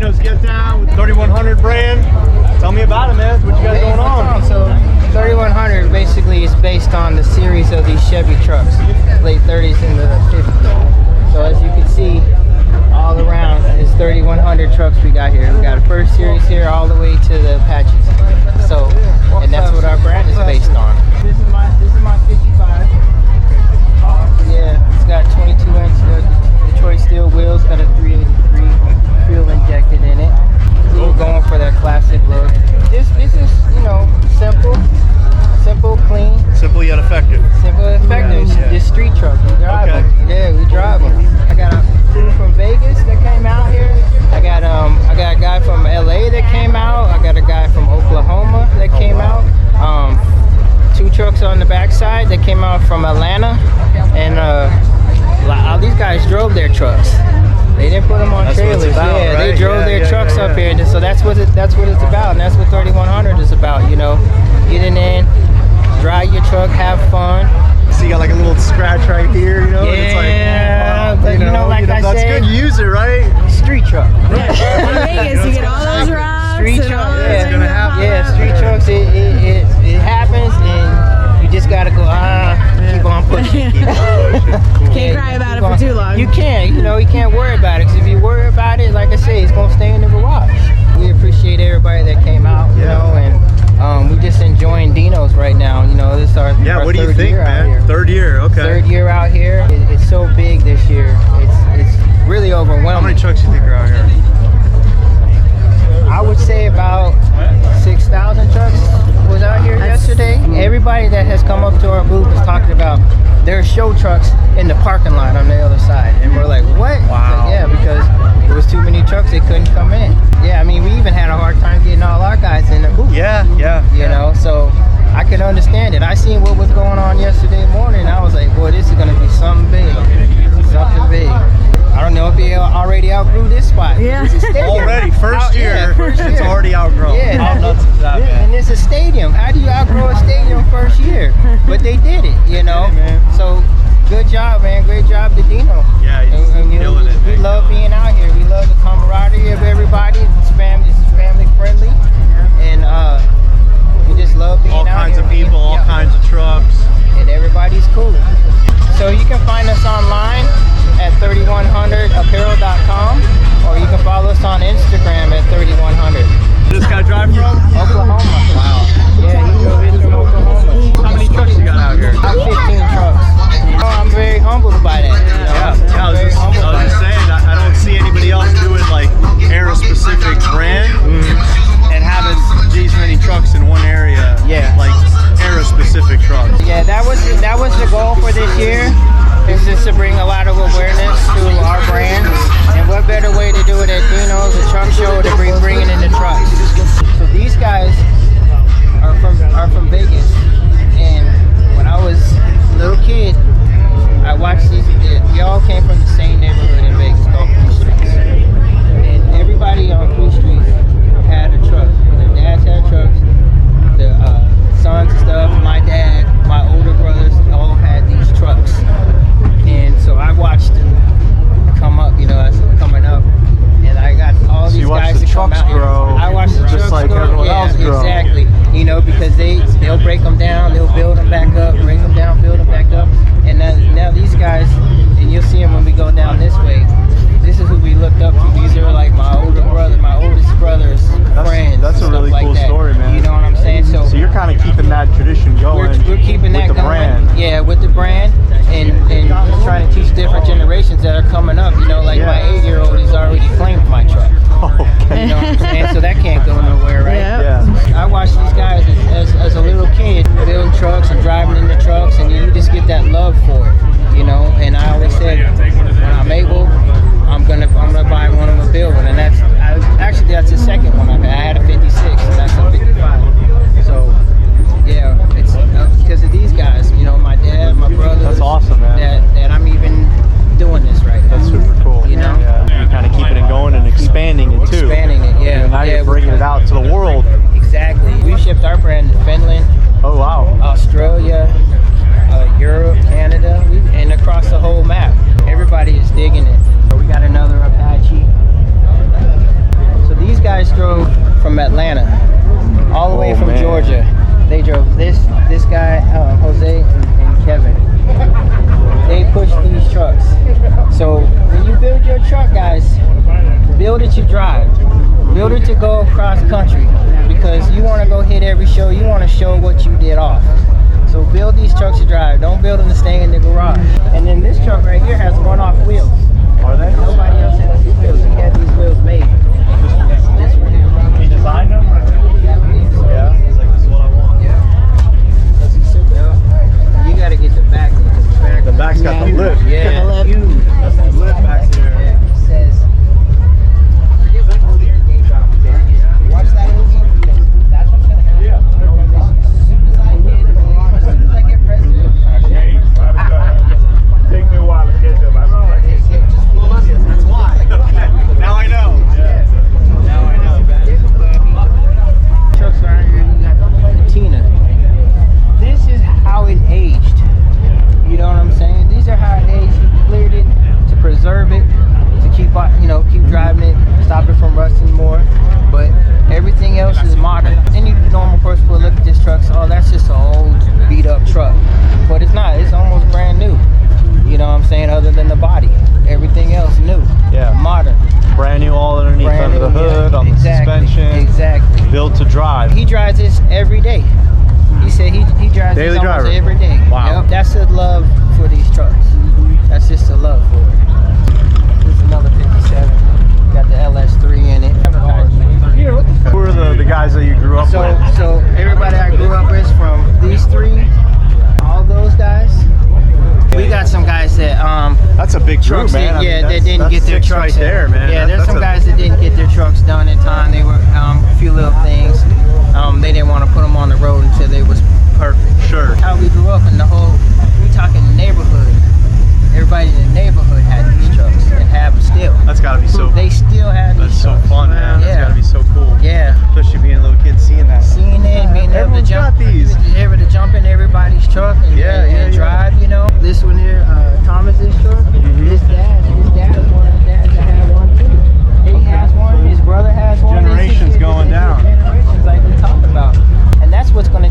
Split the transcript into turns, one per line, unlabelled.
Dino's Gitdown with 3100 brand. Tell me about it, man. What you got going on?
So 3100 basically is based on the series of these Chevy trucks, late 30s and the 50s. So as you can see, all around is 3100 trucks we got here. We got a first series here all the way to the Apaches. So, and that's what our brand is based on. This is my 55. Yeah, it's got 22-inch Detroit steel wheels. Got a 383 fuel injected in it. We're going for that classic look. This is, you know, simple, clean.
Simple yet effective.
Simple and effective.
Yeah.
This street truck, we drive them. Yeah, we drive them. I got a crew from Vegas that came out here. I got a guy from LA that came out. I got a guy from Oklahoma that came out. 2 trucks on the backside that came out from Atlanta, and all these guys drove their trucks. They didn't put them on trailers.
Right?
They drove their trucks up here. So that's what it's about, and that's what 3100 is about. You know, getting in, drive your truck, have fun.
So you got like a little scratch right here, you know?
Yeah,
it's like,
but you know, like I
that's
said,
good. Use it, right?
Street truck.
Yeah. In Vegas, you get all those rocks.
Street
and
truck.
all those
Yeah,
things that pop up.
street trucks. It happens, and you just gotta go. Keep on pushing.
Can't cry about it for too long.
You can't. You know, you can't worry about it. Because if you worry about it, like I say, it's gonna stay in the garage. We appreciate everybody that came out. You know, and we just enjoying Dino's right now. You know, this is our
What do you think, man? Third year, okay.
Third year out here. It's so big this year. It's really overwhelming.
How many trucks do you think are out here?
I would say about 6,000 trucks was out here yesterday. Everybody that has come up to our booth is talking about their show trucks in the parking lot on the other side. And we're like, what?
Wow.
Like, yeah, because there was too many trucks, they couldn't come in. Yeah, I mean, we even had a hard time getting all our guys in the booth.
Yeah.
You know, so I can understand it. I seen what was going on yesterday morning, and I was like, boy, this is going to be something big. Something big. I don't know if he already outgrew this spot.
Yeah.
Already, first year, it's already outgrown.
Yeah.
How nuts is that, man?
And it's a stadium. How do you outgrow a stadium first year? But they did it, you know. So good job, man. Great job to Dino.
Yeah, he's killing it.
We love being out here. We love the camaraderie of everybody. It's family friendly, and we just love being
all
out
kinds
here.
of people, all kinds of trucks.
And everybody's cool. So you can find us online at 3100apparel.com, or you can follow us on Instagram at 3100.
This guy drive from?
Oklahoma.
Wow.
Yeah, he drove in from Oklahoma.
How many trucks you got out here?
About 15 trucks. Oh, I'm very humbled by that. You know?
I was just saying, I don't see anybody else doing like era-specific brand and having these many trucks in one area.
Yeah.
Like era-specific trucks.
Yeah, that was the goal for this year. Is just to bring a lot of awareness to our brand, and what better way to do it at Dino's, a truck show, to bringing in the trucks. So these guys are from Vegas, and when I was a little kid, I watched these. We all came from the same neighborhood in Vegas called Free Streets, and everybody on Free Streets had a truck. Their dads had trucks, the sons and stuff. My dad, my older brothers, all had these trucks. And so I watched them come up, you know, as coming up, and I got all these guys to come out here. I watched the trucks
like
grow.
everyone else grow.
Exactly. You know, because they'll break them down, they'll build them back up, break them down, build them back up, and now these guys, and you'll see them when we go down this way. This is who we looked up to. These are like my oldest brother's friends.
That's a really cool story, man.
You know what I'm saying? So
you're kind of keeping that tradition going.
We're keeping that
with the
going.
brand.
Yeah, with the brand, and trying to teach different generations that are coming up. You know, like my 8-year-old, he's already claimed my truck.
Okay.
You know what I'm saying? So that can't go nowhere, right?
Yeah.
I watched these guys as a little kid building trucks and driving in the trucks, and you just get that love for it, you know. And I always said, when I'm able, I'm gonna buy one of them and build one, and that's the second one I've had. I had a 56, and that's a 55. So yeah, it's because of these guys, you know, my dad, my brother.
That's awesome, man.
That I'm even doing this right now.
That's super cool.
You know,
you're kind of keeping it going and expanding it too.
Expanding it, yeah.
And now you're bringing it out to the world.
Exactly. We shipped our brand Georgia. They drove this guy, Jose and Kevin. They push these trucks. So when you build your truck, guys, build it to drive. Build it to go across country, because you want to go hit every show. You want to show what you did off. So build these trucks to drive. Don't build them to stay in the garage. And then this truck right here has one-off wheels.
Are they?
Nobody else has these wheels. We had these wheels made. This one here.
He designed them? Yeah. He's like, this is what I want.
Does he sit down? You got to get the back.
The back's got the lip.
Yeah.
The lip.
Huge.
That's the lip back there.
Yeah. It says. Watch that movie. That's what's gonna happen. As soon as I get president.
Take me a while to catch up. I know.
That's why. Now I know. Now I know.
Trucks around here, you got Tina. This is how it aged. You know what I'm saying? These are how it aged. He cleared it to preserve it, to keep driving it, stop it from rusting more. But everything else is modern. Any normal person will look at this truck, so, oh, that's just an old beat up truck. But it's not. It's almost brand new. You know what I'm saying? Other than the body, everything else new.
Yeah.
Modern.
Brand new all underneath,
Brand
under the
new,
hood,
yeah.
on
Exactly,
the suspension.
Exactly.
Built to drive.
He drives this every day. He said he drives
Daily
this almost
driver.
every day.
Wow.
Yep. That's the love for these trucks. That's just the love for it. This is another 57. Got the LS3 in it.
Who are the guys that you grew up with?
So everybody I grew up with, from these three, all those guys. We got some guys that
That's a big group,
trucks
man.
that,
I mean,
that didn't
that's
get their
six
trucks
right there, man.
Yeah, there's some guys that didn't get their trucks done in time. They were a few little things. They didn't want to put them on the road until they was perfect.
Sure.
How we grew up in the whole, we talking neighborhood. Everybody in the neighborhood had these trucks and have them still.
That's gotta be so.
They still have these
That's so
trucks.
fun, man. That's
Yeah.
gotta be so cool.
Yeah.
Especially being a little kid, seeing that.
Seeing it, being able to
Everyone's
jump,
got these.
able to jump in everybody's truck and, and drive, you know. This one here, Thomas's truck. His dad is one of the dads that had one too. He has one. His brother has one.
Generations going down.
Generations, like we talked about, and that's what's going